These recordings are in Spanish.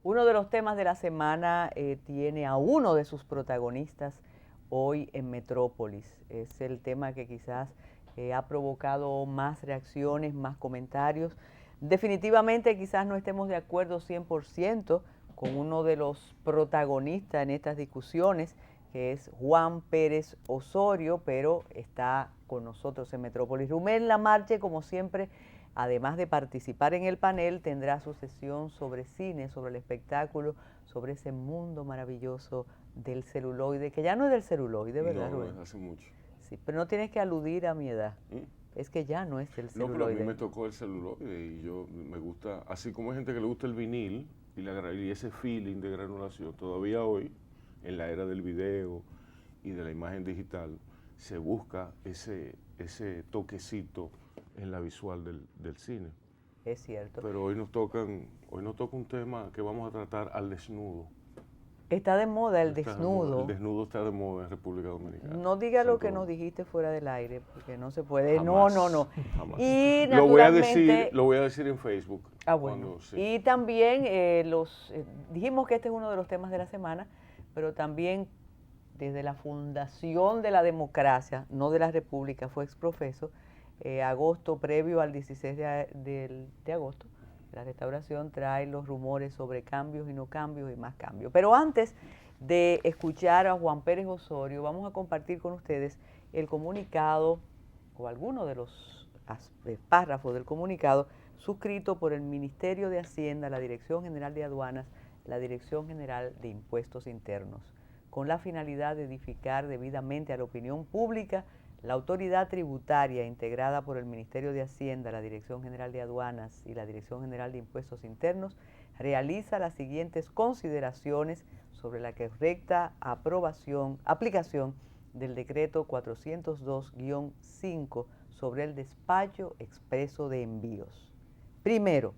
Uno de los temas de la semana tiene a uno de sus protagonistas hoy en Metrópolis. Es el tema que quizás ha provocado más reacciones, más comentarios. Definitivamente quizás no estemos de acuerdo 100% con uno de los protagonistas en estas discusiones, que es Juan Pérez Osorio, pero está con nosotros en Metrópolis. Rubén Lamarche, como siempre, además de participar en el panel, tendrá su sesión sobre cine, sobre el espectáculo, sobre ese mundo maravilloso del celuloide, que ya no es del celuloide, ¿verdad, No, Rubén? es hace mucho. Sí, pero no tienes que aludir a mi edad. ¿Mm? Es que ya no es del No, pero a mí celuloide. me tocó el celuloide y yo me gusta, así como hay gente que le gusta el vinil y ese feeling de granulación, todavía hoy, en la era del video y de la imagen digital, se busca ese toquecito en la visual del cine. Es cierto. Pero hoy nos toca un tema que vamos a tratar al desnudo. Está de moda el Está de moda, el desnudo. desnudo está de moda en República Dominicana. No diga lo Santo que nos Domingo. dijiste fuera del aire, porque no se puede. No, no, Jamás, no. jamás. Y naturalmente, Lo voy a decir en Facebook. bueno. Sí. Y también dijimos que este es uno de los temas de la semana, pero también desde la fundación de la democracia, no de la república, fue exprofeso, agosto previo al 16 de agosto, la restauración trae los rumores sobre cambios y no cambios y más cambios. Pero antes de escuchar a Juan Pérez Osorio, vamos a compartir con ustedes el comunicado o alguno de los párrafos del comunicado suscrito por el Ministerio de Hacienda, la Dirección General de Aduanas, la Dirección General de Impuestos Internos, con la finalidad de edificar debidamente a la opinión pública. La autoridad tributaria integrada por el Ministerio de Hacienda, la Dirección General de Aduanas y la Dirección General de Impuestos Internos realiza las siguientes consideraciones sobre la correcta aplicación del decreto 402-5 sobre el despacho expreso de envíos. Primero,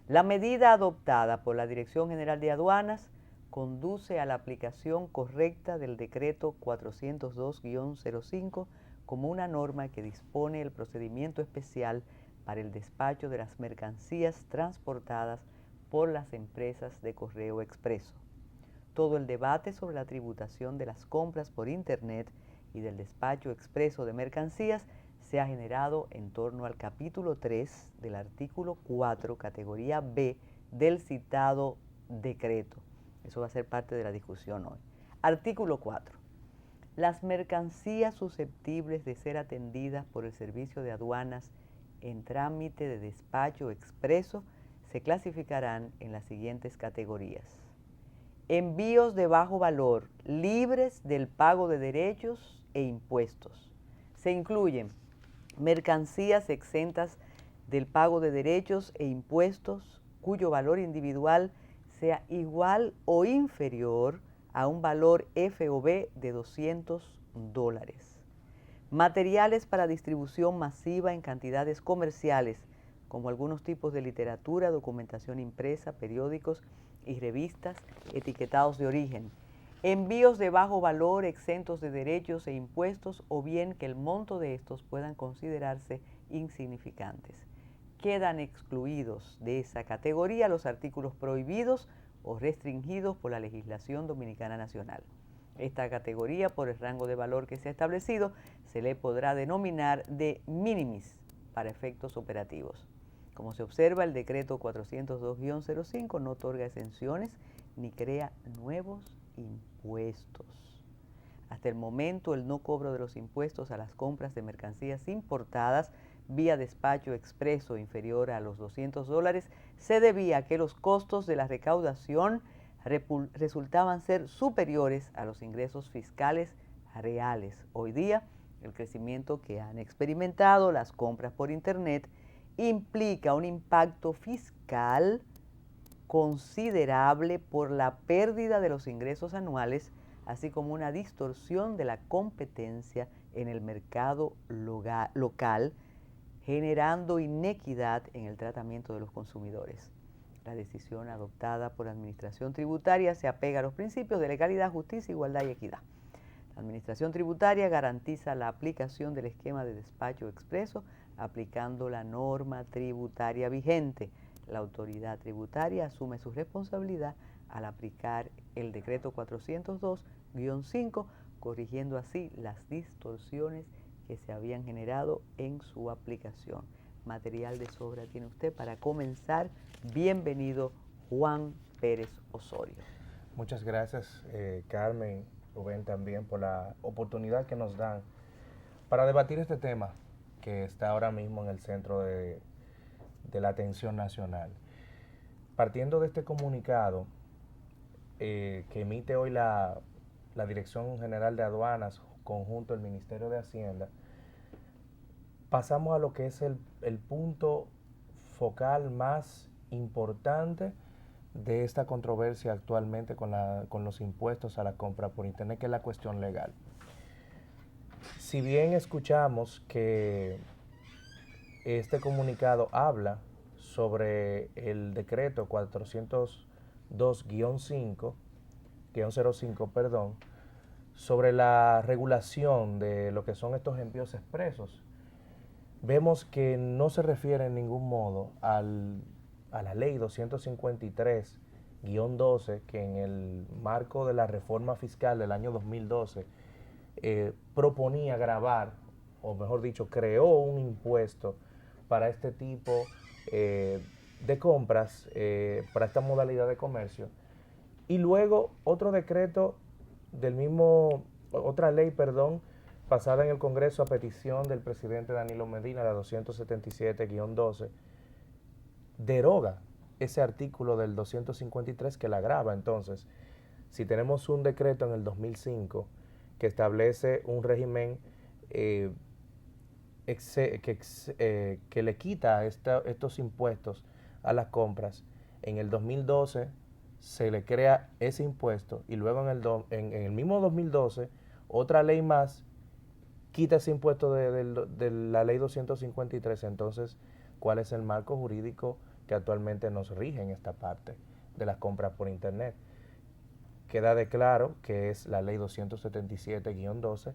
la medida adoptada por la Dirección General de Aduanas conduce a la aplicación correcta del decreto 402-05 como una norma que dispone el procedimiento especial para el despacho de las mercancías transportadas por las empresas de correo expreso. Todo el debate sobre la tributación de las compras por Internet y del despacho expreso de mercancías se ha generado en torno al capítulo 3 del artículo 4, categoría B, del citado decreto. Eso va a ser parte de la discusión hoy. Artículo 4. Las mercancías susceptibles de ser atendidas por el Servicio de Aduanas en trámite de despacho expreso se clasificarán en las siguientes categorías. Envíos de bajo valor, libres del pago de derechos e impuestos. Se incluyen mercancías exentas del pago de derechos e impuestos cuyo valor individual sea igual o inferior a un valor FOB de $200. Materiales para distribución masiva en cantidades comerciales, como algunos tipos de literatura, documentación impresa, periódicos y revistas etiquetados de origen. Envíos de bajo valor exentos de derechos e impuestos o bien que el monto de estos puedan considerarse insignificantes. Quedan excluidos de esa categoría los artículos prohibidos o restringidos por la legislación dominicana nacional. Esta categoría, por el rango de valor que se ha establecido, se le podrá denominar de minimis para efectos operativos. Como se observa, el decreto 402-05 no otorga exenciones ni crea nuevos impuestos. Hasta el momento, el no cobro de los impuestos a las compras de mercancías importadas vía despacho expreso inferior a los $200 se debía a que los costos de la recaudación resultaban ser superiores a los ingresos fiscales reales. Hoy día, el crecimiento que han experimentado las compras por Internet implica un impacto fiscal considerable por la pérdida de los ingresos anuales, así como una distorsión de la competencia en el mercado local, generando inequidad en el tratamiento de los consumidores. La decisión adoptada por la Administración Tributaria se apega a los principios de legalidad, justicia, igualdad y equidad. La Administración Tributaria garantiza la aplicación del esquema de despacho expreso aplicando la norma tributaria vigente. La autoridad tributaria asume su responsabilidad al aplicar el decreto 402-5, corrigiendo así las distorsiones que se habían generado en su aplicación. Material de sobra tiene usted para comenzar. Bienvenido, Juan Pérez Osorio. Muchas gracias, Carmen, Rubén también, por la oportunidad que nos dan para debatir este tema que está ahora mismo en el centro de la atención nacional. Partiendo de este comunicado que emite hoy la Dirección General de Aduanas, conjunto del Ministerio de Hacienda, pasamos a lo que es el punto focal más importante de esta controversia actualmente con los impuestos a la compra por internet, que es la cuestión legal. Si bien escuchamos que este comunicado habla sobre el decreto 402-05, sobre la regulación de lo que son estos envíos expresos, vemos que no se refiere en ningún modo a la ley 253-12, que en el marco de la reforma fiscal del año 2012 proponía gravar, o mejor dicho, creó un impuesto para este tipo de compras, para esta modalidad de comercio. Y luego otro decreto otra ley, pasada en el Congreso a petición del presidente Danilo Medina, la 277-12, deroga ese artículo del 253 que la agrava. Entonces, si tenemos un decreto en el 2005 que establece un régimen que le quita estos impuestos a las compras, en el 2012 se le crea ese impuesto y luego en el mismo 2012 otra ley más quita ese impuesto de la ley 253. Entonces, ¿cuál es el marco jurídico que actualmente nos rige en esta parte de las compras por internet? Queda de claro que es la ley 277-12,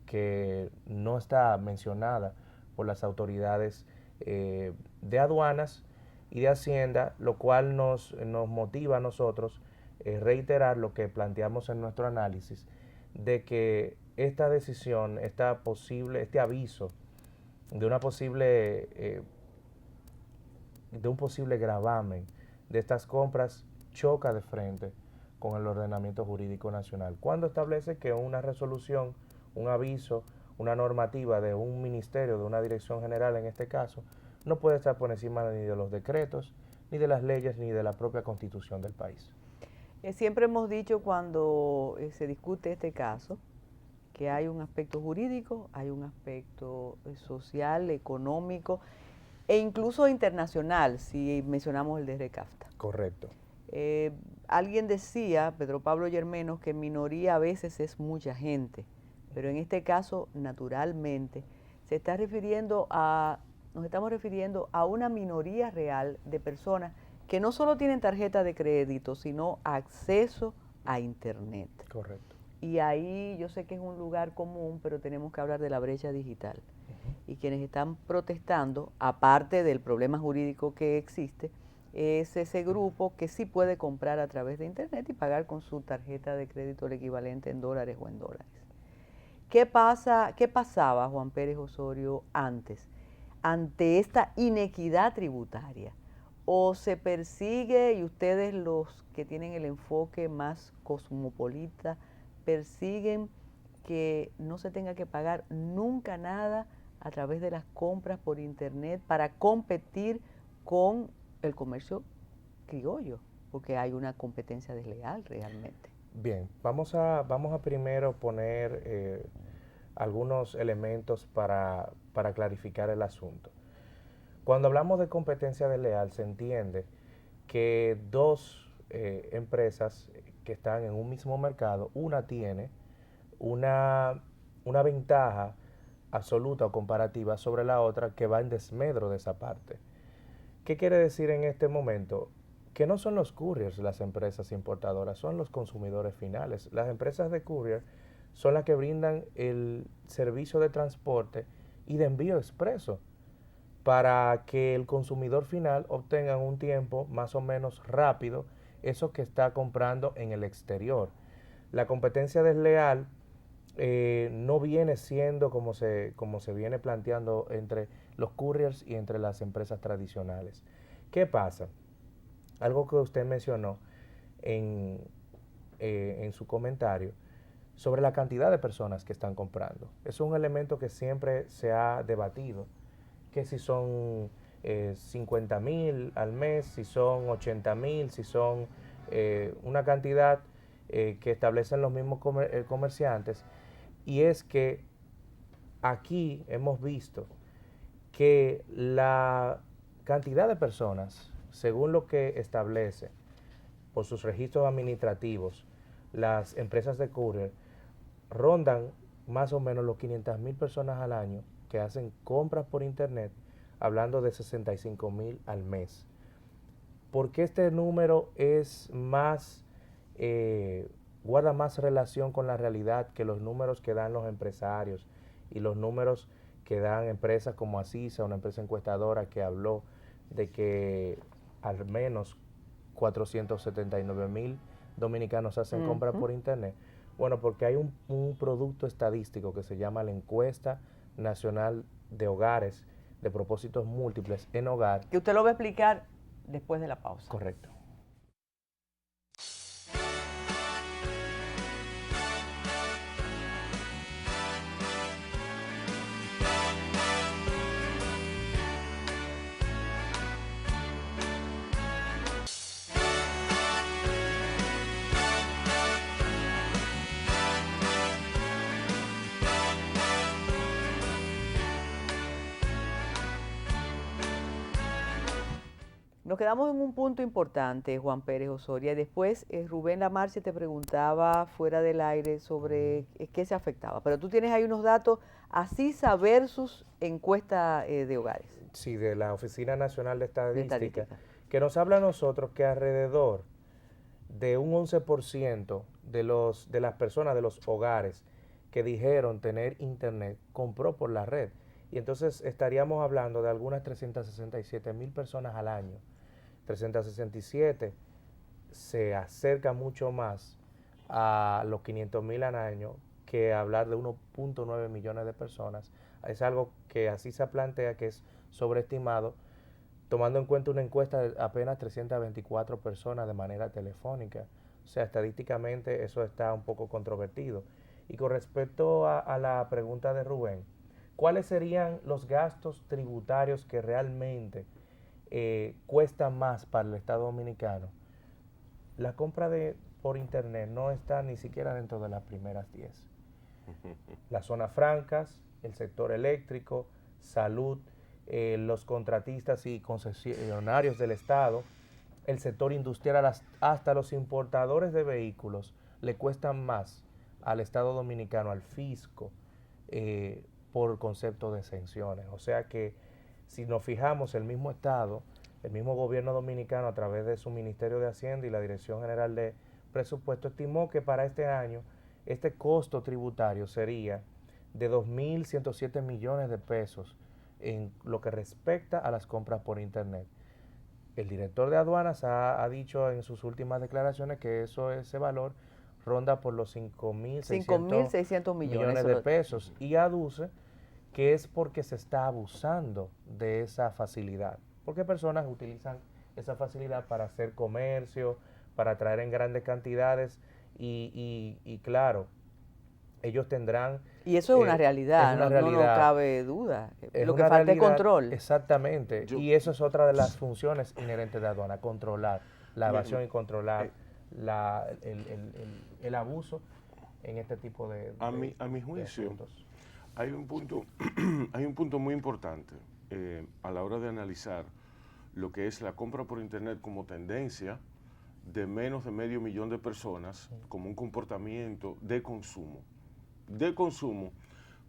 que no está mencionada por las autoridades de aduanas y de Hacienda, lo cual nos motiva a nosotros reiterar lo que planteamos en nuestro análisis, de que esta decisión, este aviso de un posible gravamen de estas compras choca de frente con el ordenamiento jurídico nacional, cuando establece que una resolución, un aviso, una normativa de un ministerio, de una dirección general en este caso, no puede estar por encima ni de los decretos, ni de las leyes, ni de la propia constitución del país. Siempre hemos dicho cuando se discute este caso que hay un aspecto jurídico, hay un aspecto social, económico e incluso internacional, si mencionamos el de RECAFTA. Correcto. Alguien decía, Pedro Pablo Yermenos, que minoría a veces es mucha gente, pero en este caso, naturalmente, nos estamos refiriendo a una minoría real de personas que no solo tienen tarjeta de crédito, sino acceso a Internet. Correcto. Y ahí yo sé que es un lugar común, pero tenemos que hablar de la brecha digital. Y quienes están protestando, aparte del problema jurídico que existe, es ese grupo que sí puede comprar a través de Internet y pagar con su tarjeta de crédito el equivalente en dólares o en dólares. ¿Qué pasaba, Juan Pérez Osorio, antes, ante esta inequidad tributaria? ¿O se persigue, y ustedes los que tienen el enfoque más cosmopolita, persiguen que no se tenga que pagar nunca nada a través de las compras por Internet para competir con el comercio criollo? Porque hay una competencia desleal realmente. Bien, vamos a primero poner algunos elementos para clarificar el asunto. Cuando hablamos de competencia desleal, se entiende que dos empresas que están en un mismo mercado, una tiene una ventaja absoluta o comparativa sobre la otra que va en desmedro de esa parte. ¿Qué quiere decir en este momento? Que no son los couriers las empresas importadoras, son los consumidores finales. Las empresas de courier son las que brindan el servicio de transporte y de envío expreso para que el consumidor final obtenga un tiempo más o menos rápido eso que está comprando en el exterior. La competencia desleal no viene siendo como se viene planteando entre los couriers y entre las empresas tradicionales. ¿Qué pasa? Algo que usted mencionó en su comentario sobre la cantidad de personas que están comprando. Es un elemento que siempre se ha debatido, que si son 50,000 al mes, si son 80,000, si son una cantidad que establecen los mismos comerciantes. Y es que aquí hemos visto que la cantidad de personas, según lo que establece por sus registros administrativos, las empresas de courier, rondan más o menos los 500,000 personas al año que hacen compras por internet, hablando de 65,000 al mes. ¿Por qué este número es más, guarda más relación con la realidad que los números que dan los empresarios y los números que dan empresas como Asisa, una empresa encuestadora que habló de que al menos 479,000 dominicanos hacen compras por internet? Bueno, porque hay un producto estadístico que se llama la Encuesta Nacional de Hogares de Propósitos Múltiples en Hogar. Que usted lo va a explicar después de la pausa. Correcto. Nos quedamos en un punto importante, Juan Pérez Osoria, y después Rubén Lamarche te preguntaba fuera del aire sobre qué se afectaba. Pero tú tienes ahí unos datos, Asisa versus encuesta de hogares. Sí, de la Oficina Nacional de Estadística, que nos habla a nosotros que alrededor de un 11% de las personas, de los hogares que dijeron tener internet, compró por la red. Y entonces estaríamos hablando de algunas 367,000 personas al año. 367 se acerca mucho más a los 500,000 al año que hablar de 1.9 millones de personas. Es algo que así se plantea que es sobreestimado, tomando en cuenta una encuesta de apenas 324 personas de manera telefónica. O sea, estadísticamente eso está un poco controvertido. Y con respecto a la pregunta de Rubén, ¿cuáles serían los gastos tributarios que realmente cuestan más para el Estado Dominicano? La compra por internet no está ni siquiera dentro de las primeras 10. Las zonas francas, el sector eléctrico, salud, los contratistas y concesionarios del Estado, el sector industrial, hasta los importadores de vehículos le cuestan más al Estado Dominicano, al fisco, por concepto de exenciones. O sea que si nos fijamos, el mismo Estado, el mismo gobierno dominicano a través de su Ministerio de Hacienda y la Dirección General de Presupuesto estimó que para este año este costo tributario sería de 2.107 millones de pesos en lo que respecta a las compras por internet. El director de aduanas ha dicho en sus últimas declaraciones que ese valor ronda por los 5.600 millones de pesos y aduce que es porque se está abusando de esa facilidad, porque personas utilizan esa facilidad para hacer comercio, para traer en grandes cantidades y claro, ellos tendrán... Y eso es una realidad, no cabe duda. Lo que falta es control. Exactamente, y eso es otra de las funciones inherentes de aduana, controlar la evasión y controlar el abuso en este tipo de a mi juicio, hay un punto muy importante a la hora de analizar lo que es la compra por internet como tendencia de menos de 500,000 de personas, como un comportamiento de consumo,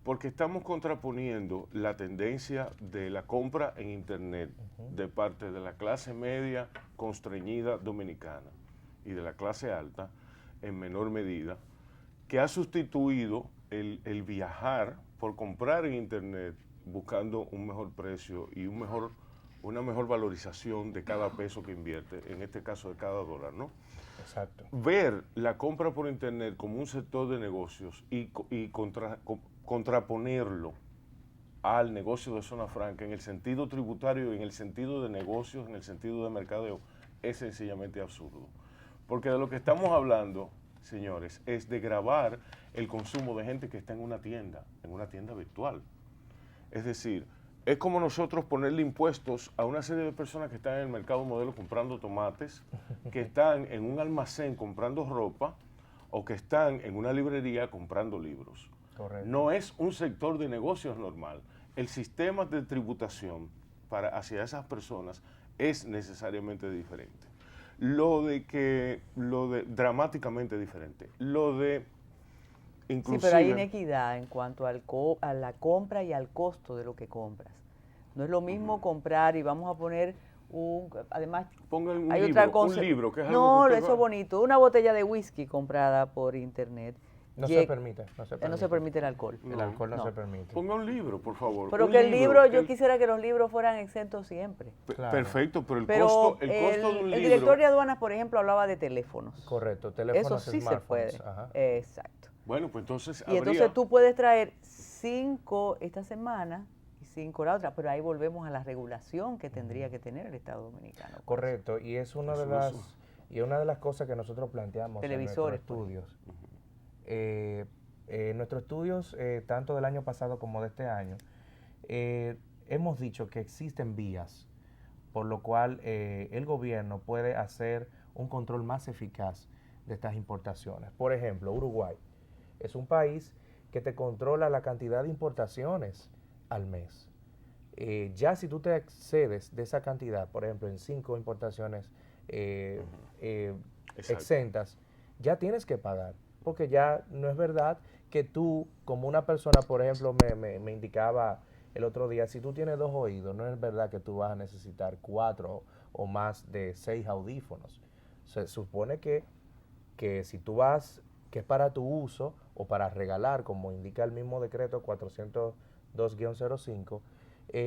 porque estamos contraponiendo la tendencia de la compra en internet de parte de la clase media constreñida dominicana y de la clase alta en menor medida, que ha sustituido el viajar por comprar en internet buscando un mejor precio y un mejor una mejor valorización de cada peso que invierte, en este caso de cada dólar, ¿no? Exacto. Ver la compra por Internet como un sector de negocios y contraponerlo al negocio de zona franca en el sentido tributario, en el sentido de negocios, en el sentido de mercadeo, es sencillamente absurdo. Porque de lo que estamos hablando, señores, es de gravar el consumo de gente que está en una tienda virtual. Es decir, es como nosotros ponerle impuestos a una serie de personas que están en el mercado modelo comprando tomates, que están en un almacén comprando ropa o que están en una librería comprando libros. Correcto. No es un sector de negocios normal. El sistema de tributación hacia esas personas es necesariamente diferente. Dramáticamente diferente. Sí, pero hay Inclusive, inequidad en cuanto a la compra y al costo de lo que compras. No es lo mismo comprar y vamos a poner además pongan hay otra cosa. un libro, que es algo No, que usted eso es bonito. Una botella de whisky comprada por internet. No se permite, no se permite. No se permite el alcohol. El alcohol no se permite. Ponga un libro, por favor. Pero un que el libro, yo que- quisiera que los libros fueran exentos siempre. Claro. Perfecto, pero el Pero costo de un libro... el director de aduanas, por ejemplo, hablaba de teléfonos. Correcto, Eso teléfonos, sí se smartphones. puede. Ajá. Exacto. Bueno, pues entonces Y entonces tú puedes traer 5 esta semana y 5 la otra, pero ahí volvemos a la regulación que tendría que tener el Estado Dominicano. Correcto, y es una de las cosas que nosotros planteamos Televisores, en nuestros estudios, tanto del año pasado como de este año, hemos dicho que existen vías por lo cual el gobierno puede hacer un control más eficaz de estas importaciones. Por ejemplo, Uruguay es un país que te controla la cantidad de importaciones al mes. Ya si tú te excedes de esa cantidad, por ejemplo, en 5 importaciones exentas, ya tienes que pagar, porque ya no es verdad que tú, como una persona, por ejemplo, me indicaba el otro día, si tú tienes 2 oídos, no es verdad que tú vas a necesitar 4 o más de 6 audífonos. Se supone que si tú vas, que es para tu uso o para regalar, como indica el mismo decreto 402-05,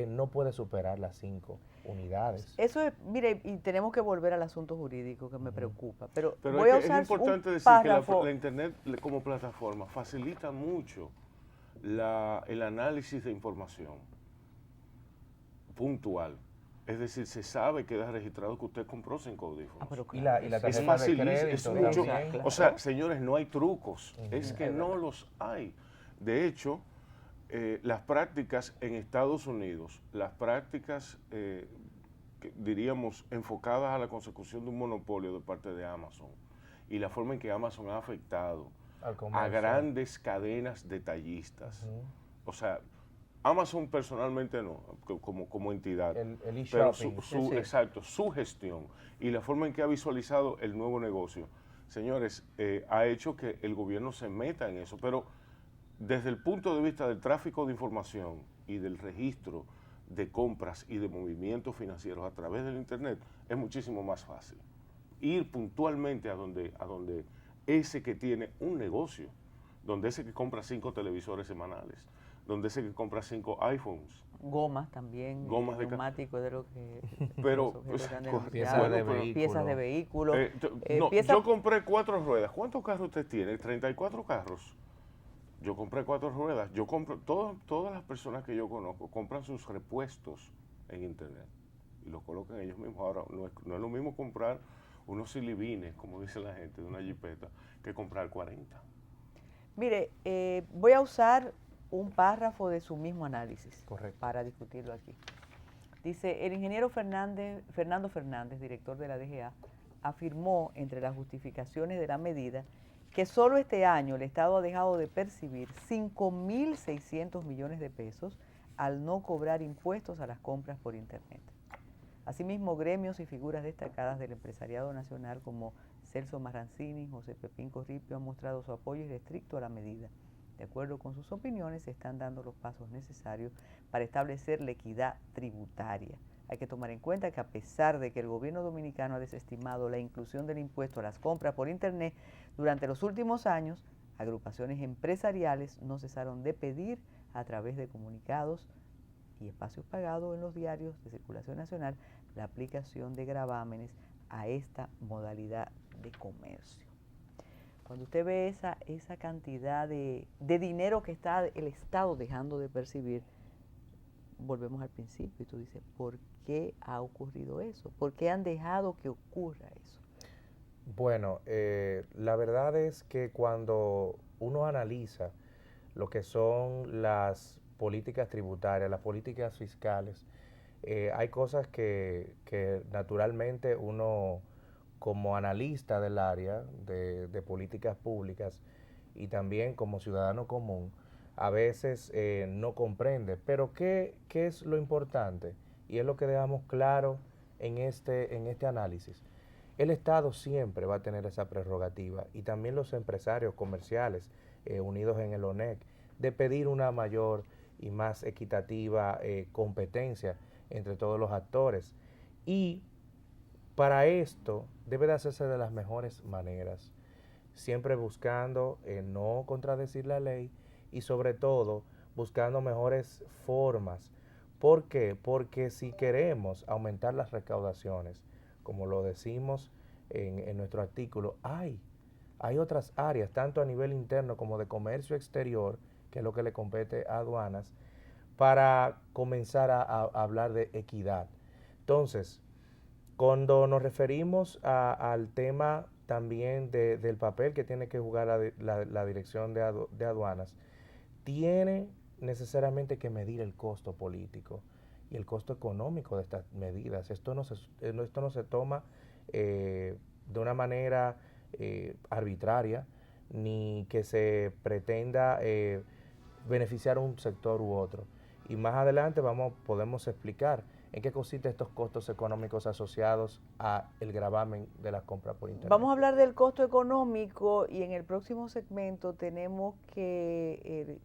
no puede superar las 5 unidades. Eso es, mire, y tenemos que volver al asunto jurídico que me preocupa, pero Pero voy a es usar importante un decir párrafo. que la Internet como plataforma facilita mucho el análisis de información puntual. Es decir, se sabe, queda registrado que usted compró 5 audífonos. Pero Y la Es tarjeta de facilísimo, crédito es también. mucho. Claro. O sea, señores, no hay trucos, es que no los hay. De hecho, las prácticas en Estados Unidos, las prácticas, diríamos, enfocadas a la consecución de un monopolio de parte de Amazon y la forma en que Amazon ha afectado a grandes cadenas detallistas. O sea, Amazon personalmente no, como entidad, El pero e-shopping. exacto, su gestión y la forma en que ha visualizado el nuevo negocio, señores, ha hecho que el gobierno se meta en eso, pero desde el punto de vista del tráfico de información y del registro de compras y de movimientos financieros a través del Internet, es muchísimo más fácil. Ir puntualmente a donde ese que tiene un negocio, donde ese que compra 5 televisores semanales, donde ese que compra 5 iPhones. Gomas también, neumáticos de lo que... Pero, piezas de vehículos. Yo compré 4 ruedas. ¿Cuántos carros usted tiene? 34 carros. Yo compré 4 ruedas. Yo compro, todas las personas que yo conozco compran sus repuestos en Internet y los colocan ellos mismos. Ahora, no es lo mismo comprar unos silibines, como dice la gente, de una jipeta, que comprar 40. Mire, voy a usar un párrafo de su mismo análisis. Correcto. Para discutirlo aquí. Dice, el ingeniero Fernando Fernández, director de la DGA, afirmó entre las justificaciones de la medida que solo este año el Estado ha dejado de percibir 5.600 millones de pesos al no cobrar impuestos a las compras por Internet. Asimismo, gremios y figuras destacadas del empresariado nacional como Celso Marrancini, José Pepín Corripio han mostrado su apoyo irrestricto a la medida. De acuerdo con sus opiniones, se están dando los pasos necesarios para establecer la equidad tributaria. Hay que tomar en cuenta que a pesar de que el gobierno dominicano ha desestimado la inclusión del impuesto a las compras por Internet, durante los últimos años, agrupaciones empresariales no cesaron de pedir a través de comunicados y espacios pagados en los diarios de circulación nacional la aplicación de gravámenes a esta modalidad de comercio. Cuando usted ve esa cantidad de dinero que está el Estado dejando de percibir, volvemos al principio y tú dices, ¿por qué ha ocurrido eso? ¿Por qué han dejado que ocurra eso? Bueno, la verdad es que cuando uno analiza lo que son las políticas tributarias, las políticas fiscales, hay cosas que naturalmente uno como analista del área de políticas públicas y también como ciudadano común, a veces no comprende. Pero ¿qué es lo importante? Y es lo que dejamos claro en este análisis. El Estado siempre va a tener esa prerrogativa y también los empresarios comerciales unidos en el ONEC de pedir una mayor y más equitativa competencia entre todos los actores. Y para esto debe de hacerse de las mejores maneras, siempre buscando no contradecir la ley y sobre todo buscando mejores formas. ¿Por qué? Porque si queremos aumentar las recaudaciones, como lo decimos en nuestro artículo, hay otras áreas, tanto a nivel interno como de comercio exterior, que es lo que le compete a aduanas, para comenzar a hablar de equidad. Entonces, cuando nos referimos al tema también del papel que tiene que jugar la dirección de aduanas, tiene necesariamente que medir el costo político y el costo económico de estas medidas. Esto no se toma de una manera arbitraria, ni que se pretenda beneficiar a un sector u otro. Y más adelante podemos explicar en qué consisten estos costos económicos asociados a el gravamen de las compras por internet. Vamos a hablar del costo económico y en el próximo segmento tenemos que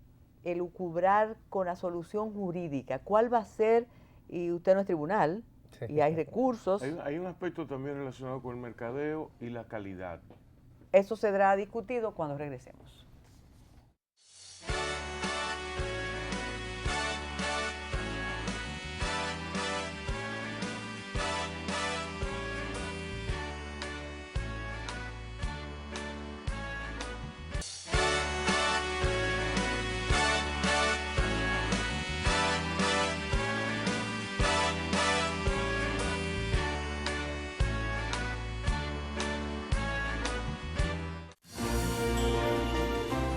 elucubrar con la solución jurídica. ¿Cuál va a ser? Y usted no es tribunal y hay recursos. Hay un aspecto también relacionado con el mercadeo y la calidad. Eso será discutido cuando regresemos.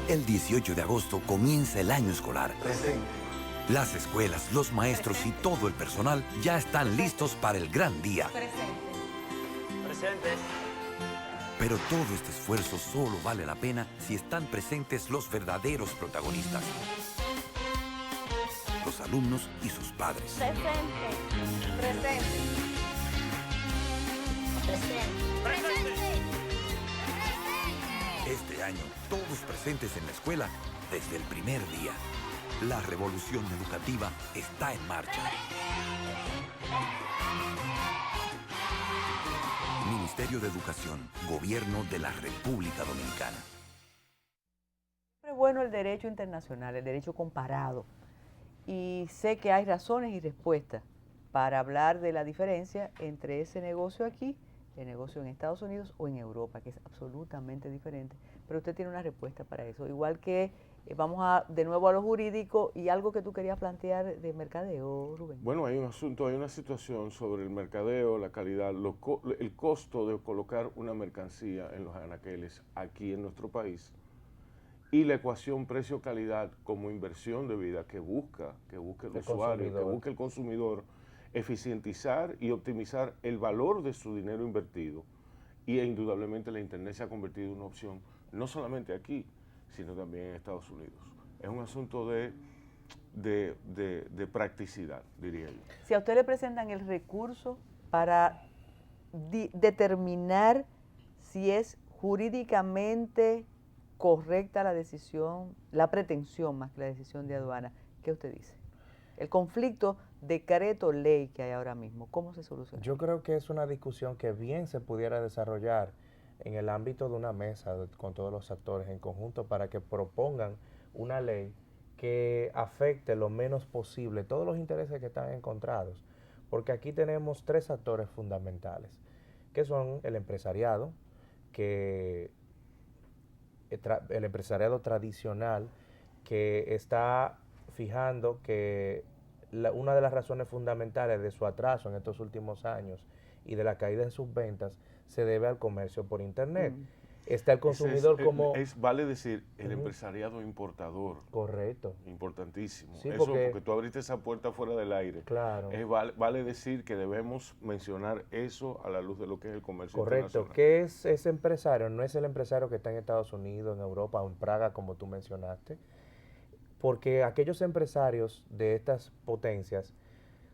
El 18 de agosto comienza el año escolar. Presente. Las escuelas, los maestros y todo el personal ya están listos para el gran día. Presente. Pero todo este esfuerzo solo vale la pena si están presentes los verdaderos protagonistas. Los alumnos y sus padres. Presente. Presente. Presente. Presente. Este año, todos presentes en la escuela desde el primer día. La revolución educativa está en marcha. Ministerio de Educación, Gobierno de la República Dominicana. Es bueno el derecho internacional, el derecho comparado. Y sé que hay razones y respuestas para hablar de la diferencia entre ese negocio aquí, el negocio en Estados Unidos o en Europa, que es absolutamente diferente. Pero usted tiene una respuesta para eso. Igual que vamos de nuevo a lo jurídico y algo que tú querías plantear de mercadeo, Rubén. Bueno, hay un asunto, hay una situación sobre el mercadeo, la calidad, el costo de colocar una mercancía en los anaqueles aquí en nuestro país y la ecuación precio-calidad como inversión de vida que busca el usuario, que busca el consumidor, eficientizar y optimizar el valor de su dinero invertido. Y indudablemente la Internet se ha convertido en una opción, no solamente aquí, sino también en Estados Unidos. Es un asunto de practicidad, diría yo. Si a usted le presentan el recurso para determinar si es jurídicamente correcta la decisión, la pretensión más que la decisión de aduana, ¿qué usted dice? El conflicto decreto-ley que hay ahora mismo, ¿cómo se soluciona? Yo creo que es una discusión que bien se pudiera desarrollar en el ámbito de una mesa con todos los actores en conjunto para que propongan una ley que afecte lo menos posible todos los intereses que están encontrados. Porque aquí tenemos tres actores fundamentales, que son el empresariado, que el empresariado tradicional, que está fijando que una de las razones fundamentales de su atraso en estos últimos años y de la caída de sus ventas se debe al comercio por Internet. Está el consumidor vale decir, el empresariado importador. Correcto. Importantísimo. Sí, Eso porque tú abriste esa puerta fuera del aire. Claro. Vale decir que debemos mencionar eso a la luz de lo que es el comercio Correcto. internacional. ¿Qué es ese empresario? No es el empresario que está en Estados Unidos, en Europa o en Praga, como tú mencionaste. Porque aquellos empresarios de estas potencias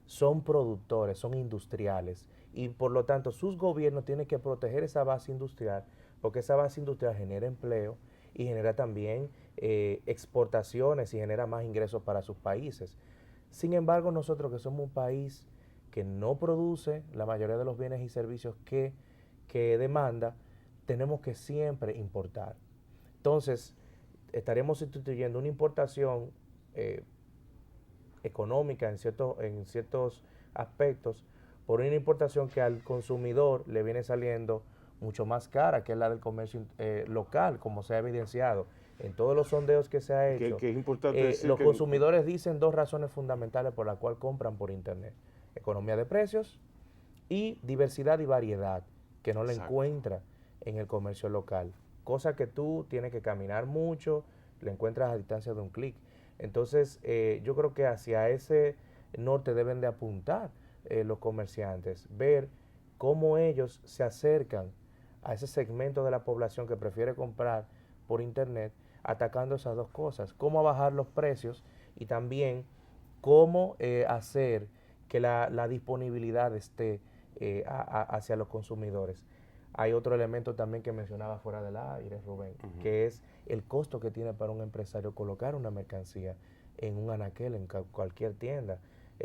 son productores, son industriales. Y por lo tanto, sus gobiernos tienen que proteger esa base industrial, porque esa base industrial genera empleo y genera también exportaciones y genera más ingresos para sus países. Sin embargo, nosotros que somos un país que no produce la mayoría de los bienes y servicios que demanda, tenemos que siempre importar. Entonces, estaremos sustituyendo una importación económica en ciertos aspectos por una importación que al consumidor le viene saliendo mucho más cara, que es la del comercio local, como se ha evidenciado en todos los sondeos que se ha hecho. Que es importante decir los que consumidores dicen dos razones fundamentales por las cuales compran por Internet: economía de precios y diversidad y variedad, que no la encuentra en el comercio local, cosa que tú tienes que caminar mucho, la encuentras a distancia de un clic. Entonces, yo creo que hacia ese norte deben de apuntar los comerciantes, ver cómo ellos se acercan a ese segmento de la población que prefiere comprar por Internet, atacando esas dos cosas: cómo bajar los precios y también cómo hacer que la disponibilidad esté hacia los consumidores. Hay otro elemento también que mencionaba fuera del aire, Rubén, que es el costo que tiene para un empresario colocar una mercancía en un anaquel, en cualquier tienda.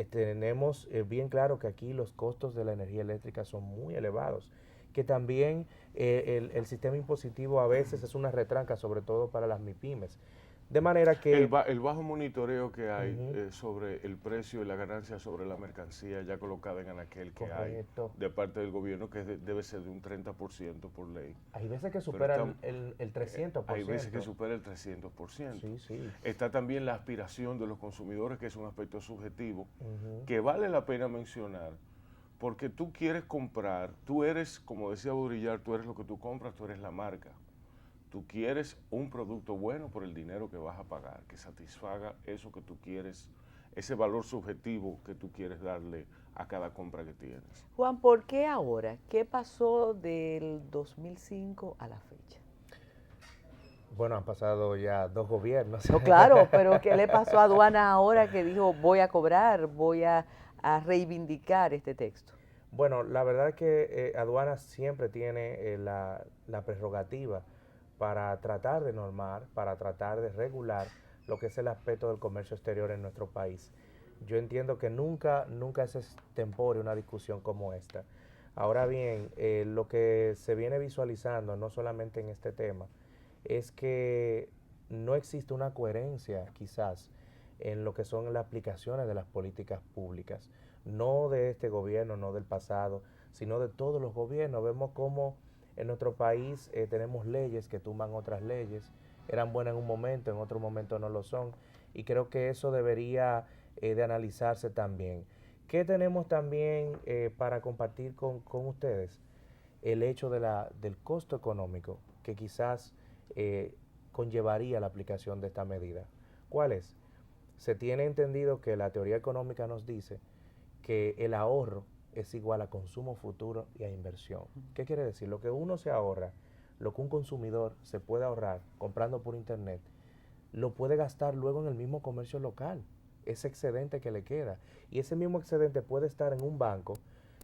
Tenemos bien claro que aquí los costos de la energía eléctrica son muy elevados, que también el sistema impositivo a veces es una retranca, sobre todo para las MIPYMES. De manera que el bajo monitoreo que hay sobre el precio y la ganancia sobre la mercancía ya colocada en anaquel que Correcto. hay de parte del gobierno, que debe ser de un 30% por ley. Hay veces que supera el 300%. Hay veces que supera el 300%. Sí, sí. Está también la aspiración de los consumidores, que es un aspecto subjetivo, que vale la pena mencionar, porque tú quieres comprar, tú eres, como decía Baudrillard, tú eres lo que tú compras, tú eres la marca. Tú quieres un producto bueno por el dinero que vas a pagar, que satisfaga eso que tú quieres, ese valor subjetivo que tú quieres darle a cada compra que tienes. Juan, ¿por qué ahora? ¿Qué pasó del 2005 a la fecha? Bueno, han pasado ya 2 gobiernos. No, claro, pero ¿qué le pasó a aduana ahora que dijo voy a cobrar, voy a reivindicar este texto? Bueno, la verdad es que aduana siempre tiene la prerrogativa para tratar de normar, para tratar de regular lo que es el aspecto del comercio exterior en nuestro país. Yo entiendo que nunca es extempore una discusión como esta. Ahora bien, lo que se viene visualizando, no solamente en este tema, es que no existe una coherencia quizás en lo que son las aplicaciones de las políticas públicas, no de este gobierno, no del pasado, sino de todos los gobiernos. Vemos cómo en nuestro país tenemos leyes que tumban otras leyes, eran buenas en un momento, en otro momento no lo son, y creo que eso debería de analizarse también. ¿Qué tenemos también para compartir con ustedes? El hecho del costo económico que quizás conllevaría la aplicación de esta medida. ¿Cuál es? Se tiene entendido que la teoría económica nos dice que el ahorro es igual a consumo futuro y a inversión. ¿Qué quiere decir? Lo que uno se ahorra, lo que un consumidor se puede ahorrar comprando por Internet, lo puede gastar luego en el mismo comercio local, ese excedente que le queda. Y ese mismo excedente puede estar en un banco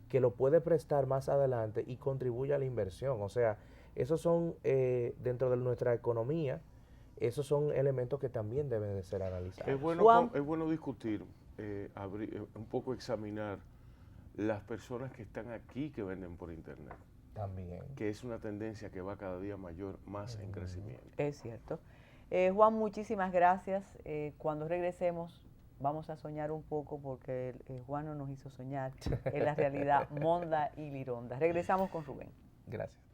que lo puede prestar más adelante y contribuye a la inversión. O sea, esos son, dentro de nuestra economía, esos son elementos que también deben de ser analizados. Es bueno discutir, un poco examinar las personas que están aquí que venden por Internet. También. Que es una tendencia que va cada día mayor, más en crecimiento. Es cierto. Juan, muchísimas gracias. Cuando regresemos vamos a soñar un poco porque Juan no nos hizo soñar en la realidad Monda y Lironda. Regresamos con Rubén. Gracias.